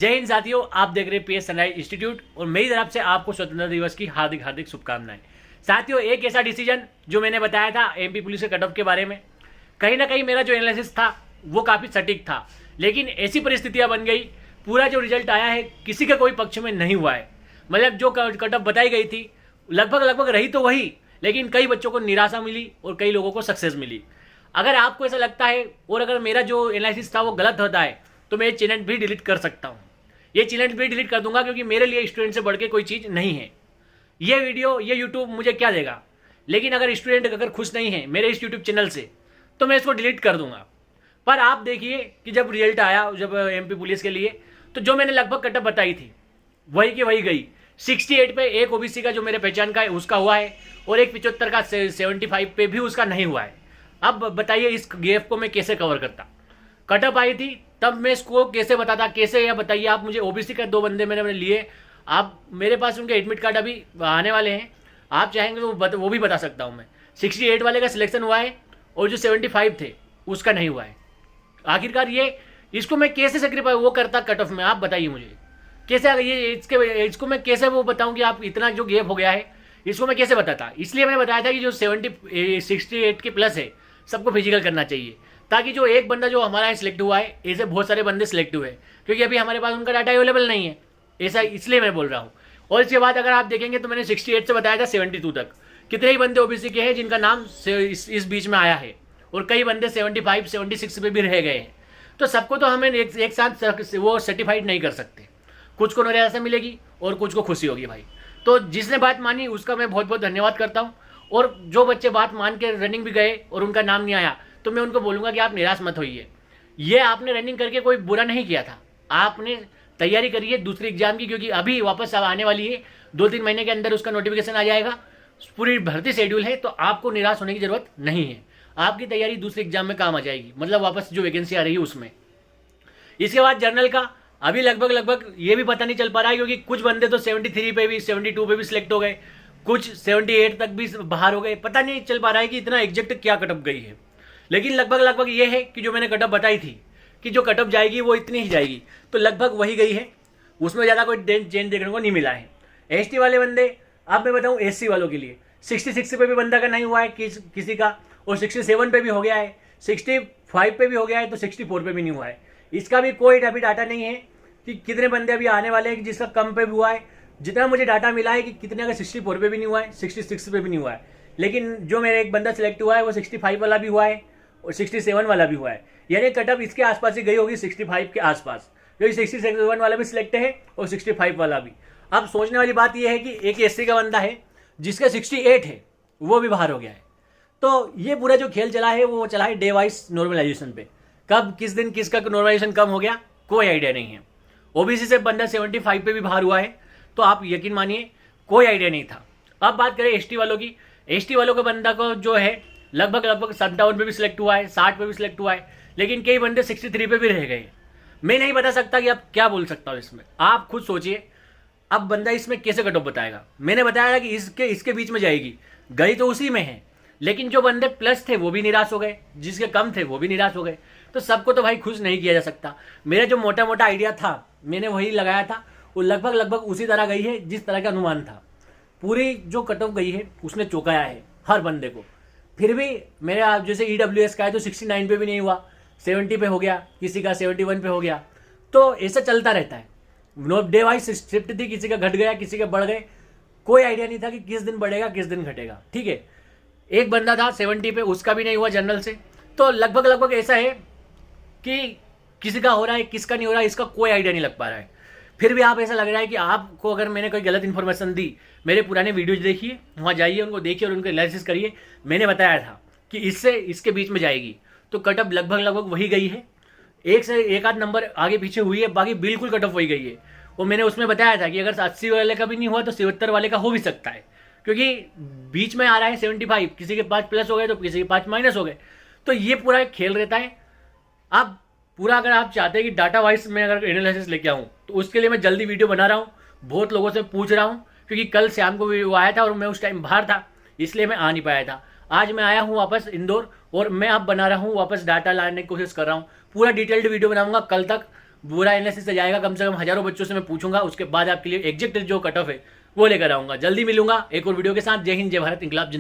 जय हिंद साथियों, आप देख रहे हैं पीएस सनराइज इंस्टीट्यूट और मेरी तरफ से आपको स्वतंत्रता दिवस की हार्दिक हार्दिक शुभकामनाएं। साथियों, एक ऐसा डिसीजन जो मैंने बताया था एमपी पुलिस के कट ऑफ के बारे में, कहीं ना कहीं मेरा जो एनालिसिस था वो काफ़ी सटीक था, लेकिन ऐसी परिस्थितियां बन गई, पूरा जो रिजल्ट आया है किसी के कोई पक्ष में नहीं हुआ है। मतलब जो कट ऑफ बताई गई थी लगभग लगभग रही तो वही, लेकिन कई बच्चों को निराशा मिली और कई लोगों को सक्सेस मिली। अगर आपको ऐसा लगता है और अगर मेरा जो एनालिसिस था वो गलत होता है तो मैं ये चैनल भी डिलीट कर सकता हूँ। ये चैनल भी डिलीट कर दूंगा क्योंकि मेरे लिए स्टूडेंट से बढ़ के कोई चीज़ नहीं है। ये वीडियो ये यूट्यूब मुझे क्या देगा, लेकिन अगर स्टूडेंट अगर खुश नहीं है मेरे इस यूट्यूब चैनल से तो मैं इसको डिलीट कर दूंगा। पर आप देखिए कि जब रिजल्ट आया जब एमपी पुलिस के लिए, तो जो मैंने लगभग कटअप बताई थी वही की वही गई। 68 पे एक ओबीसी का जो मेरे पहचान का है उसका हुआ है और एक 75 का 75 पे भी उसका नहीं हुआ है। अब बताइए इस गैप को मैं कैसे कवर करता। कटअप आई थी तब मैं इसको कैसे बताता, कैसे या बताइए आप मुझे। ओबीसी के 2 बंदे मैंने लिए, आप मेरे पास उनके एडमिट कार्ड अभी आने वाले हैं, आप चाहेंगे तो वो भी बता सकता हूँ मैं। 68 वाले का सिलेक्शन हुआ है और जो 75 थे उसका नहीं हुआ है। आखिरकार ये इसको मैं कैसे सेक्रीफाई वो करता कट ऑफ में, आप बताइए मुझे कैसे ये इसको मैं कैसे वो बताऊं कि आप इतना जो गैप हो गया है इसको मैं कैसे बताता। इसलिए मैंने बताया था कि जो 68 के प्लस है सबको फिजिकल करना चाहिए, ताकि जो एक बंदा जो हमारा सिलेक्ट हुआ है ऐसे बहुत सारे बंदे सिलेक्ट हुए, क्योंकि अभी हमारे पास उनका डाटा अवेलेबल नहीं है, ऐसा इसलिए मैं बोल रहा हूँ। और इसके बाद अगर आप देखेंगे तो मैंने 68 से बताया था 72 तक कितने ही बंदे ओबीसी के हैं जिनका नाम इस बीच में आया है, और कई बंदे 75 76 पे भी रह गए हैं। तो सबको तो हमें एक साथ वो सर्टिफाइड नहीं कर सकते, कुछ को निराशा मिलेगी और कुछ को खुशी होगी भाई। तो जिसने बात मानी उसका मैं बहुत बहुत धन्यवाद करता हूँ, और जो बच्चे बात मान के रनिंग भी गए और उनका नाम नहीं आया तो मैं उनको बोलूँगा कि आप निराश मत होइए। ये आपने रनिंग करके कोई बुरा नहीं किया था, आपने तैयारी करिए दूसरी एग्जाम की, क्योंकि अभी वापस आने वाली है 2-3 महीने के अंदर उसका नोटिफिकेशन आ जाएगा, पूरी भर्ती शेड्यूल है, तो आपको निराश होने की जरूरत नहीं है। आपकी तैयारी दूसरी एग्जाम में काम आ जाएगी, मतलब वापस जो वैकेंसी आ रही है उसमें। इसके बाद जर्नल का अभी लगभग ये भी पता नहीं चल पा रहा है, क्योंकि कुछ बंदे तो 73 पे भी 72 पे भी सिलेक्ट हो गए, कुछ 78 तक भी बाहर हो गए। पता नहीं चल पा रहा है कि इतना एग्जैक्ट क्या कटअप गई है, लेकिन लगभग ये है कि जो मैंने कटअप बताई थी कि जो कटअप जाएगी वो इतनी ही जाएगी, तो लगभग वही गई है, उसमें ज़्यादा कोई चेंज देखने को नहीं मिला है। एसटी वाले बंदे, अब मैं बताऊँ एससी वालों के लिए 66 पे भी बंदा का नहीं हुआ है किसी का, और 67 पे भी हो गया है, 65 पे भी हो गया है, तो 64 पे भी नहीं हुआ है। इसका भी कोई अभी डाटा नहीं है कि कितने बंदे अभी आने वाले हैं जिसका कम पे भी हुआ है। जितना मुझे डाटा मिला है कि कितने का 64 पे भी नहीं हुआ है, 66 पे भी नहीं हुआ है, लेकिन जो मेरा एक बंदा सिलेक्ट हुआ है वो 65 वाला भी हुआ है और 67 वाला भी हुआ है, यानी कटअप इसके आसपास ही गई होगी 65 के आसपास, क्योंकि 67 वाला भी सिलेक्ट है और 65 वाला भी। अब सोचने वाली बात यह है कि एक एससी का बंदा है जिसका 68 है वो भी बाहर हो गया है। तो ये पूरा जो खेल चला है वो चला है डे वाइज नॉर्मलाइजेशन पे, कब किस दिन किसका नॉर्मलाइजेशन कम हो गया कोई आइडिया नहीं है। ओबीसी से बंदा 75 पे भी बाहर हुआ है, तो आप यकीन मानिए कोई आइडिया नहीं था। अब बात करें एसटी वालों की, एसटी वालों के बंदा को जो है लगभग 57 पे भी सिलेक्ट हुआ है, 60 पे भी सिलेक्ट हुआ है, लेकिन कई बंदे 63 पे भी रह गए। मैं नहीं बता सकता कि अब क्या बोल सकता हूँ इसमें, आप खुद सोचिए। अब बंदा इसमें कैसे कट ऑफ बताएगा। मैंने बताया कि इसके बीच में जाएगी, गई तो उसी में है, लेकिन जो बंदे प्लस थे वो भी निराश हो गए, जिसके कम थे वो भी निराश हो गए। तो सबको तो भाई खुश नहीं किया जा सकता। मेरा जो मोटा मोटा आइडिया था मैंने वही लगाया था, वो लगभग उसी तरह गई है जिस तरह का अनुमान था। पूरी जो कट ऑफ गई है उसने चौंकाया है हर बंदे को। फिर भी मेरा जैसे EWS का है तो 69 पे भी नहीं हुआ, 70 पे हो गया, किसी का 71 पे हो गया, तो ऐसा चलता रहता है। नो डे वाइज शिफ्ट थी, किसी का घट गया किसी के बढ़ गए, कोई आइडिया नहीं था कि किस दिन बढ़ेगा किस दिन घटेगा। ठीक है, एक बंदा था 70 पे, उसका भी नहीं हुआ जनरल से। तो लगभग ऐसा है कि किसी का हो रहा है किसका नहीं हो रहा है इसका कोई आइडिया नहीं लग पा रहा है। फिर भी आप ऐसा लग रहा है कि आपको अगर मैंने कोई गलत इन्फॉर्मेशन दी, मेरे पुराने वीडियोज देखिए, वहाँ जाइए उनको देखिए और उनको एनालिसिस करिए। मैंने बताया था कि इससे इसके बीच में जाएगी, तो कटअप लगभग वही गई है, एक से एक आध नंबर आगे पीछे हुई है, बाकी बिल्कुल कटअप वही गई है। और मैंने उसमें बताया था कि अगर 80 वाले का भी नहीं हुआ तो 77 वाले का हो भी सकता है, क्योंकि बीच में आ रहा है 75, किसी के 5 प्लस हो गए तो किसी के 5 माइनस हो गए। तो ये पूरा एक खेल रहता है। अब पूरा अगर आप चाहते हैं कि डाटा वाइज में अगर एनालिसिस लेके आऊँ तो उसके लिए मैं जल्दी वीडियो बना रहा हूँ, बहुत लोगों से पूछ रहा हूँ, क्योंकि कल शाम को वो आया था और मैं उस टाइम बाहर था इसलिए मैं आ नहीं पाया था। आज मैं आया हूँ वापस इंदौर और मैं अब बना रहा हूँ वापस डाटा लाने की कोशिश कर रहा हूँ। पूरा डिटेल्ड वीडियो बनाऊंगा कल तक, पूरा एनालिसिस से जाएगा, कम से कम हज़ारों बच्चों से मैं पूछूंगा, उसके बाद आपके लिए एग्जैक्ट जो कट ऑफ है वो लेकर आऊंगा। जल्दी मिलूंगा एक और वीडियो के साथ। जय हिंद, जय भारत, इंकलाब।